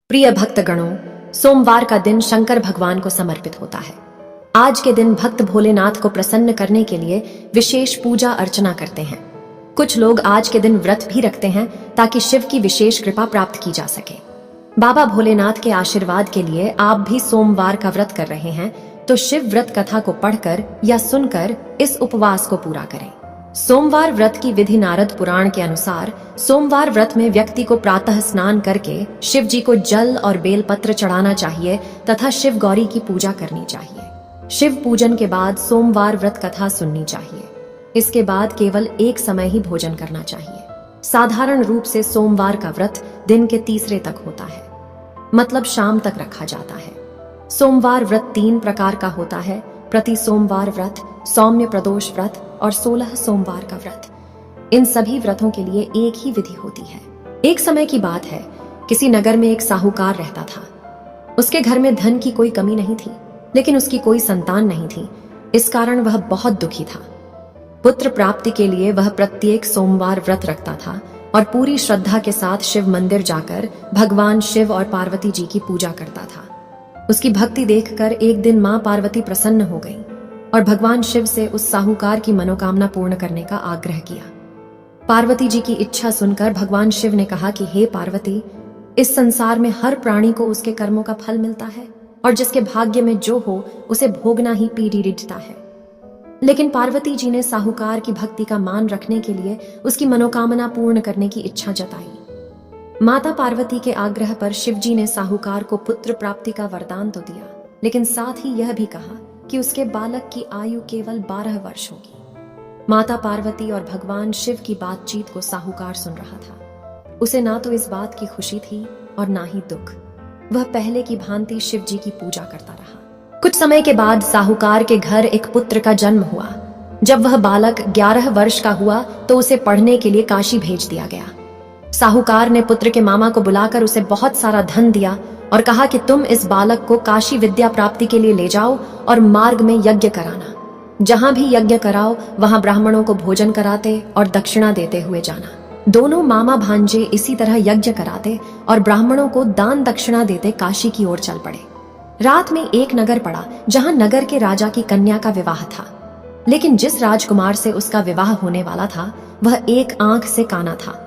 प्रिय भक्तगणों, सोमवार का दिन शंकर भगवान को समर्पित होता है। आज के दिन भक्त भोलेनाथ को प्रसन्न करने के लिए विशेष पूजा अर्चना करते हैं। कुछ लोग आज के दिन व्रत भी रखते हैं ताकि शिव की विशेष कृपा प्राप्त की जा सके। बाबा भोलेनाथ के आशीर्वाद के लिए आप भी सोमवार का व्रत कर रहे हैं तो शिव व्रत कथा को पढ़कर या सुनकर इस उपवास को पूरा करें। सोमवार व्रत की विधि नारद पुराण के अनुसार सोमवार व्रत में व्यक्ति को प्रातः स्नान करके शिव जी को जल और बेलपत्र चढ़ाना चाहिए तथा शिव गौरी की पूजा करनी चाहिए। शिव पूजन के बाद सोमवार व्रत कथा सुननी चाहिए। इसके बाद केवल एक समय ही भोजन करना चाहिए। साधारण रूप से सोमवार का व्रत दिन के तीसरे तक होता है, मतलब शाम तक रखा जाता है। सोमवार व्रत 3 प्रकार का होता है: प्रति सोमवार व्रत, सौम्य प्रदोष व्रत और 16 सोमवार का व्रत। इन सभी व्रतों के लिए एक ही विधि होती है। एक समय की बात है, किसी नगर में एक साहूकार रहता था। उसके घर में धन की कोई कमी नहीं थी, लेकिन उसकी कोई संतान नहीं थी। इस कारण वह बहुत दुखी था। पुत्र प्राप्ति के लिए वह प्रत्येक सोमवार व्रत रखता था और पूरी श्रद्धा के साथ शिव मंदिर जाकर भगवान शिव और पार्वती जी की पूजा करता था। उसकी भक्ति देखकर एक दिन मां पार्वती प्रसन्न हो गई और भगवान शिव से उस साहूकार की मनोकामना पूर्ण करने का आग्रह किया। पार्वती जी की इच्छा सुनकर भगवान शिव ने कहा कि हे पार्वती, इस संसार में हर प्राणी को उसके कर्मों का फल मिलता है और जिसके भाग्य में जो हो उसे भोगना ही पीढ़िता है। लेकिन पार्वती जी ने साहूकार की भक्ति का मान रखने के लिए उसकी मनोकामना पूर्ण करने की इच्छा जताई। माता पार्वती के आग्रह पर शिव जी ने साहूकार को पुत्र प्राप्ति का वरदान तो दिया, लेकिन साथ ही यह भी कहा कि उसके बालक की आयु केवल 12 वर्ष होगी। माता पार्वती और भगवान शिव की बातचीत को साहूकार सुन रहा था। उसे ना तो इस बात की खुशी थी और ना ही दुख। वह पहले की भांति शिव जी की पूजा करता रहा। कुछ समय के बाद साहूकार के घर एक पुत्र का जन्म हुआ। जब वह बालक 11 वर्ष का हुआ तो उसे पढ़ने के लिए काशी भेज दिया गया। साहूकार ने पुत्र के मामा को बुलाकर उसे बहुत सारा धन दिया और कहा कि तुम इस बालक को काशी विद्या प्राप्ति के लिए ले जाओ और मार्ग में यज्ञ कराना। जहां भी यज्ञ कराओ वहां ब्राह्मणों को भोजन कराते और दक्षिणा देते हुए जाना। दोनों मामा भांजे इसी तरह यज्ञ कराते और ब्राह्मणों को दान दक्षिणा देते काशी की ओर चल पड़े। रात में एक नगर पड़ा जहां नगर के राजा की कन्या का विवाह था, लेकिन जिस राजकुमार से उसका विवाह होने वाला था वह एक आंख से काना था।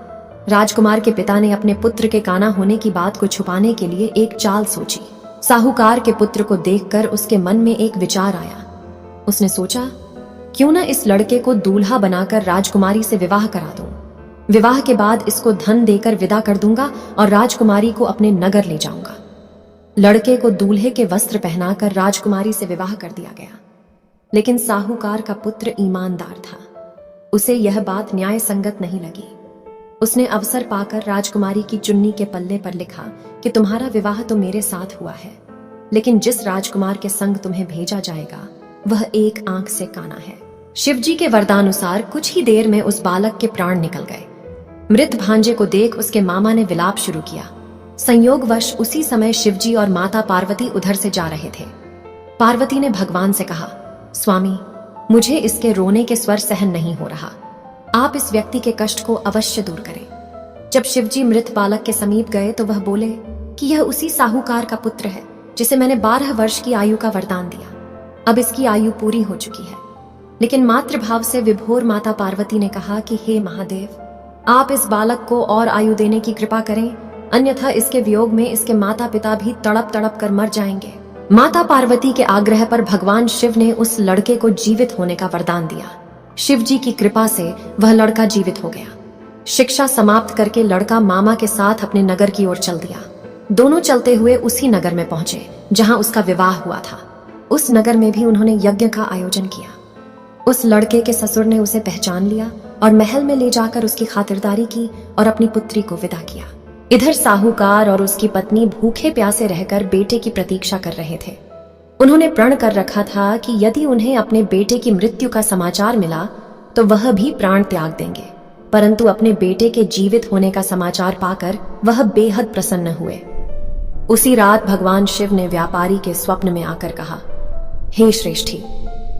राजकुमार के पिता ने अपने पुत्र के काना होने की बात को छुपाने के लिए एक चाल सोची। साहूकार के पुत्र को देखकर उसके मन में एक विचार आया। उसने सोचा, क्यों न इस लड़के को दूल्हा बनाकर राजकुमारी से विवाह करा दूं। विवाह के बाद इसको धन देकर विदा कर दूंगा और राजकुमारी को अपने नगर ले जाऊंगा। लड़के को दूल्हे के वस्त्र पहनाकर राजकुमारी से विवाह कर दिया गया। लेकिन साहूकार का पुत्र ईमानदार था। उसे यह बात न्याय संगत नहीं लगी। उसने अवसर पाकर राजकुमारी की चुन्नी के पल्ले पर लिखा कि तुम्हारा विवाह तो मेरे साथ हुआ है, लेकिन जिस राजकुमार के संग तुम्हें भेजा जाएगा वह एक आंख से काना है। शिवजी के वरदानुसार कुछ ही देर में उस बालक के प्राण निकल गए। मृत भांजे को देख उसके मामा ने विलाप शुरू किया। संयोगवश उसी समय शिवजी और माता पार्वती उधर से जा रहे थे। पार्वती ने भगवान से कहा, स्वामी, मुझे इसके रोने के स्वर सहन नहीं हो रहा। आप इस व्यक्ति के कष्ट को अवश्य दूर करें। जब शिवजी मृत बालक के समीप गए तो वह बोले कि यह उसी साहूकार का पुत्र है जिसे मैंने 12 वर्ष की आयु का वरदान दिया। अब इसकी आयु पूरी हो चुकी है। लेकिन मातृभाव से विभोर माता पार्वती ने कहा कि हे महादेव, आप इस बालक को और आयु देने की कृपा करें, अन्यथा इसके वियोग में इसके माता पिता भी तड़प तड़प कर मर जाएंगे। माता पार्वती के आग्रह पर भगवान शिव ने उस लड़के को जीवित होने का वरदान दिया। शिव जी की कृपा से वह लड़का जीवित हो गया। शिक्षा समाप्त करके लड़का मामा के साथ अपने नगर की ओर चल दिया। दोनों चलते हुए उसी नगर में पहुंचे जहां उसका विवाह हुआ था। उस नगर में भी उन्होंने यज्ञ का आयोजन किया। उस लड़के के ससुर ने उसे पहचान लिया और महल में ले जाकर उसकी खातिरदारी की और अपनी पुत्री को विदा किया। इधर साहूकार और उसकी पत्नी भूखे प्यासे रहकर बेटे की प्रतीक्षा कर रहे थे। उन्होंने प्रण कर रखा था कि यदि उन्हें अपने बेटे की मृत्यु का समाचार मिला तो वह भी प्राण त्याग देंगे, परंतु अपने बेटे के जीवित होने का समाचार पाकर वह बेहद प्रसन्न हुए। उसी रात भगवान शिव ने व्यापारी के स्वप्न में आकर कहा, हे श्रेष्ठी,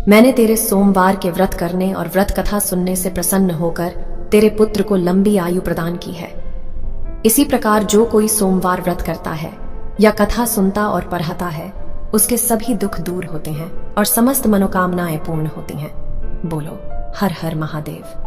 मैंने तेरे सोमवार के व्रत करने और व्रत कथा सुनने से प्रसन्न होकर तेरे पुत्र को लंबी आयु प्रदान की है। इसी प्रकार जो कोई सोमवार व्रत करता है या कथा सुनता और पढ़ता है, उसके सभी दुख दूर होते हैं और समस्त मनोकामनाएं पूर्ण होती हैं। बोलो हर हर महादेव।